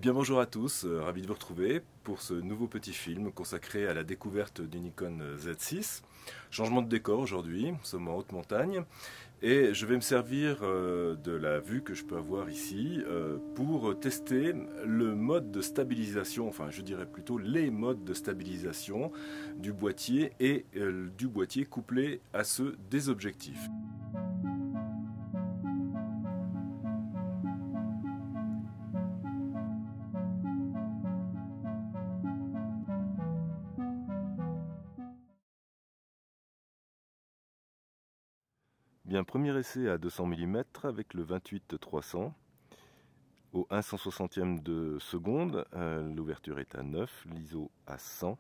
Eh bien bonjour à tous, ravi de vous retrouver pour ce nouveau petit film consacré à la découverte du Nikon Z6. Changement de décor aujourd'hui, nous sommes en haute montagne et je vais me servir de la vue que je peux avoir ici pour tester le mode de stabilisation, enfin je dirais plutôt les modes de stabilisation du boîtier et du boîtier couplé à ceux des objectifs. Bien, premier essai à 200 mm avec le 28-300 au 1/160e de seconde. L'ouverture est à 9, l'ISO à 100.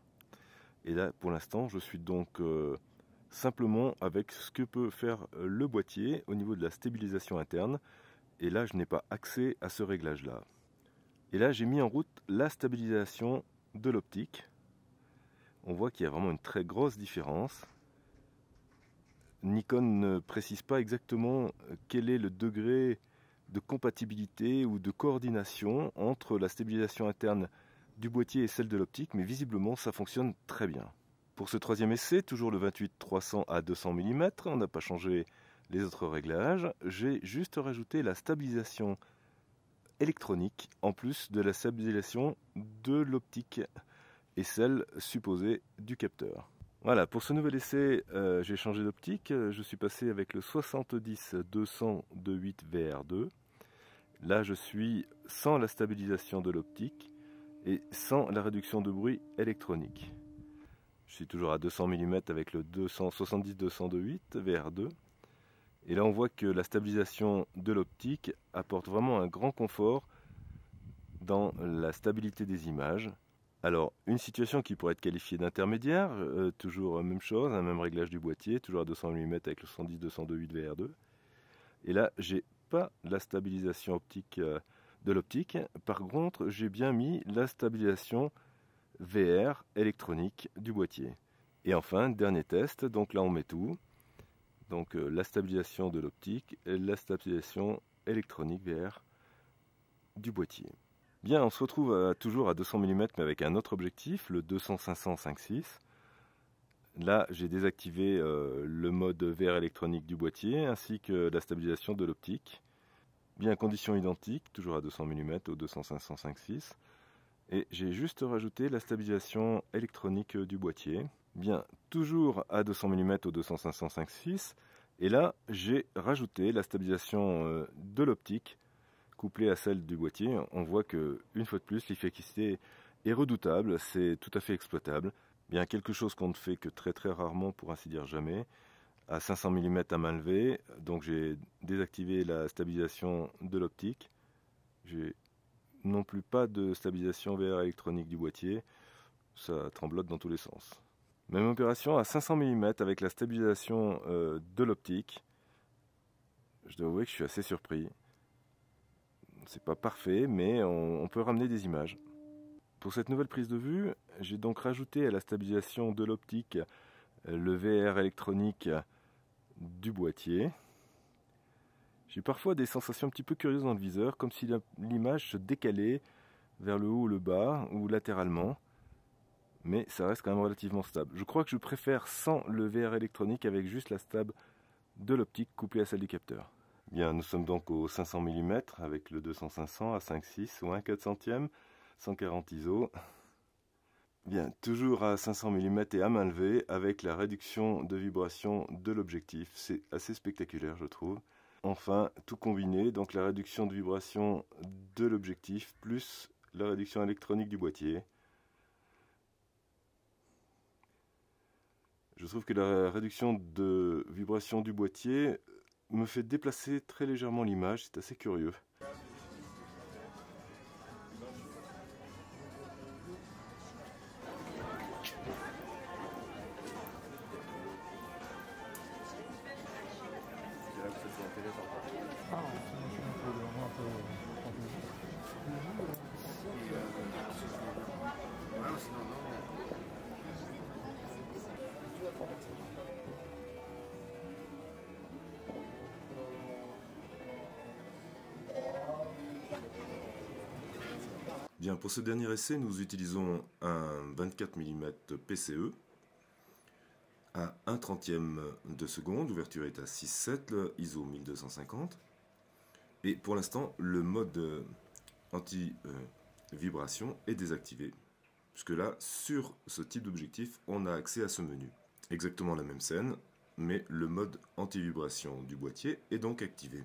Et là, pour l'instant, je suis donc simplement avec ce que peut faire le boîtier au niveau de la stabilisation interne. Et là, je n'ai pas accès à ce réglage-là. Et là, j'ai mis en route la stabilisation de l'optique. On voit qu'il y a vraiment une très grosse différence. Nikon ne précise pas exactement quel est le degré de compatibilité ou de coordination entre la stabilisation interne du boîtier et celle de l'optique, mais visiblement ça fonctionne très bien. Pour ce troisième essai, toujours le 28-300 à 200 mm, on n'a pas changé les autres réglages, j'ai juste rajouté la stabilisation électronique en plus de la stabilisation de l'optique et celle supposée du capteur. Voilà, pour ce nouvel essai, j'ai changé d'optique. Je suis passé avec le 70-200 de 8 VR2. Là, je suis sans la stabilisation de l'optique et sans la réduction de bruit électronique. Je suis toujours à 200 mm avec le 70-200 de 8 VR2. Et là, on voit que la stabilisation de l'optique apporte vraiment un grand confort dans la stabilité des images. Alors, une situation qui pourrait être qualifiée d'intermédiaire, toujours même chose, un même réglage du boîtier, toujours à 200 mm avec le 110-200 de 8 VR2. Et là, j'ai pas la stabilisation optique de l'optique. Par contre, j'ai bien mis la stabilisation VR électronique du boîtier. Et enfin, dernier test, donc là on met tout. Donc la stabilisation de l'optique et la stabilisation électronique VR du boîtier. Bien, on se retrouve toujours à 200 mm mais avec un autre objectif, le 200-500 5.6. Là, j'ai désactivé le mode VR électronique du boîtier ainsi que la stabilisation de l'optique. Bien, conditions identiques, toujours à 200 mm au 200-500 5.6. Et j'ai juste rajouté la stabilisation électronique du boîtier. Bien, toujours à 200 mm au 200-500 5.6. Et là, j'ai rajouté la stabilisation de l'optique couplée à celle du boîtier. On voit que, une fois de plus, l'efficacité est redoutable, c'est tout à fait exploitable. Bien, quelque chose qu'on ne fait que très très rarement, pour ainsi dire jamais, à 500 mm à main levée. Donc j'ai désactivé la stabilisation de l'optique. J'ai non plus pas de stabilisation VR électronique du boîtier. Ça tremblote dans tous les sens. Même opération à 500 mm avec la stabilisation de l'optique. Je dois avouer que je suis assez surpris. C'est pas parfait, mais on peut ramener des images. Pour cette nouvelle prise de vue, j'ai donc rajouté à la stabilisation de l'optique le VR électronique du boîtier. J'ai parfois des sensations un petit peu curieuses dans le viseur, comme si l'image se décalait vers le haut ou le bas, ou latéralement. Mais ça reste quand même relativement stable. Je crois que je préfère sans le VR électronique avec juste la stab de l'optique couplée à celle du capteur. Bien, nous sommes donc au 500 mm avec le 200-500 à 5.6 ou 1/400e, 140 ISO. Bien, toujours à 500 mm et à main levée avec la réduction de vibration de l'objectif. C'est assez spectaculaire, je trouve. Enfin, tout combiné, donc la réduction de vibration de l'objectif plus la réduction électronique du boîtier. Je trouve que la réduction de vibration du boîtier me fait déplacer très légèrement l'image, c'est assez curieux. Bien, pour ce dernier essai, nous utilisons un 24 mm PCE à 1/30 de seconde, ouverture est à 6,7, le ISO 1250. Et pour l'instant, le mode anti-vibration est désactivé, puisque là, sur ce type d'objectif, on a accès à ce menu. Exactement la même scène, mais le mode anti-vibration du boîtier est donc activé.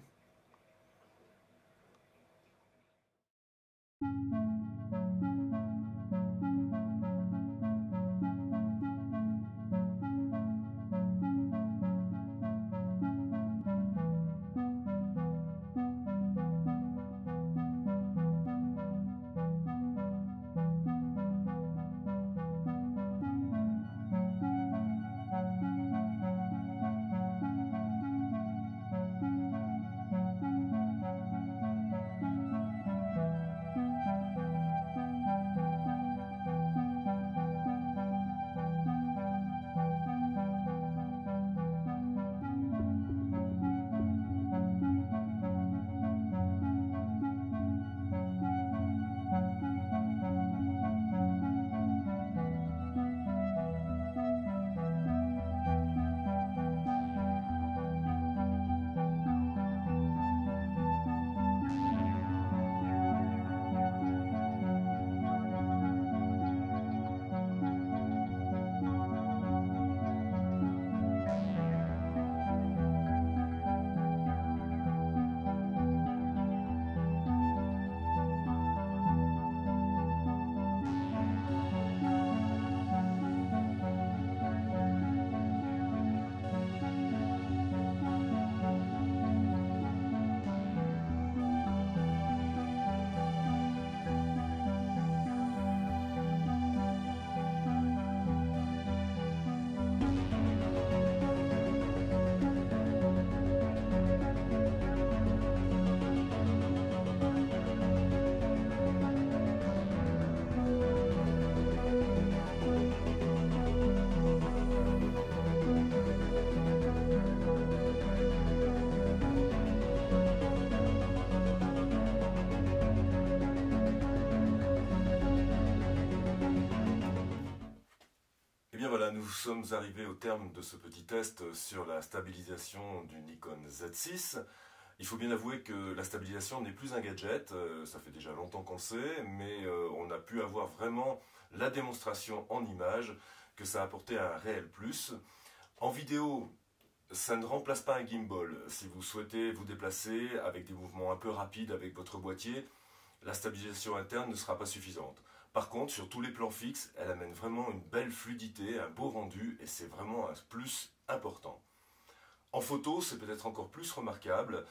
Et bien voilà, nous sommes arrivés au terme de ce petit test sur la stabilisation du Nikon Z6. Il faut bien avouer que la stabilisation n'est plus un gadget, ça fait déjà longtemps qu'on le sait, mais on a pu avoir vraiment la démonstration en image que ça apportait un réel plus. En vidéo, ça ne remplace pas un gimbal. Si vous souhaitez vous déplacer avec des mouvements un peu rapides avec votre boîtier, la stabilisation interne ne sera pas suffisante. Par contre, sur tous les plans fixes, elle amène vraiment une belle fluidité, un beau rendu, et c'est vraiment un plus important. En photo, c'est peut-être encore plus remarquable.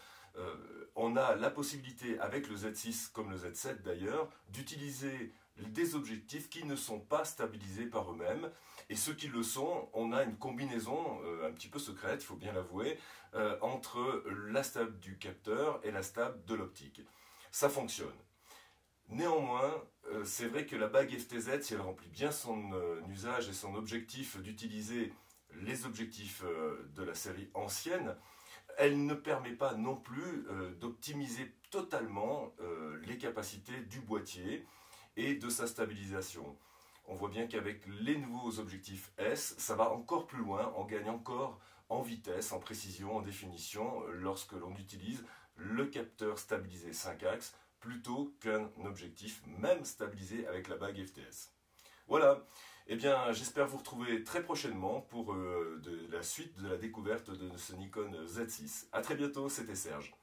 On a la possibilité, avec le Z6 comme le Z7 d'ailleurs, d'utiliser des objectifs qui ne sont pas stabilisés par eux-mêmes. Et ceux qui le sont, on a une combinaison un petit peu secrète, il faut bien l'avouer, entre la stable du capteur et la stable de l'optique. Ça fonctionne. Néanmoins, c'est vrai que la bague FTZ, si elle remplit bien son usage et son objectif d'utiliser les objectifs de la série ancienne, elle ne permet pas non plus d'optimiser totalement les capacités du boîtier et de sa stabilisation. On voit bien qu'avec les nouveaux objectifs S, ça va encore plus loin, on gagne encore en vitesse, en précision, en définition, lorsque l'on utilise le capteur stabilisé 5 axes, plutôt qu'un objectif même stabilisé avec la bague FTS. Voilà, eh bien j'espère vous retrouver très prochainement pour la suite de la découverte de ce Nikon Z6. A très bientôt, c'était Serge.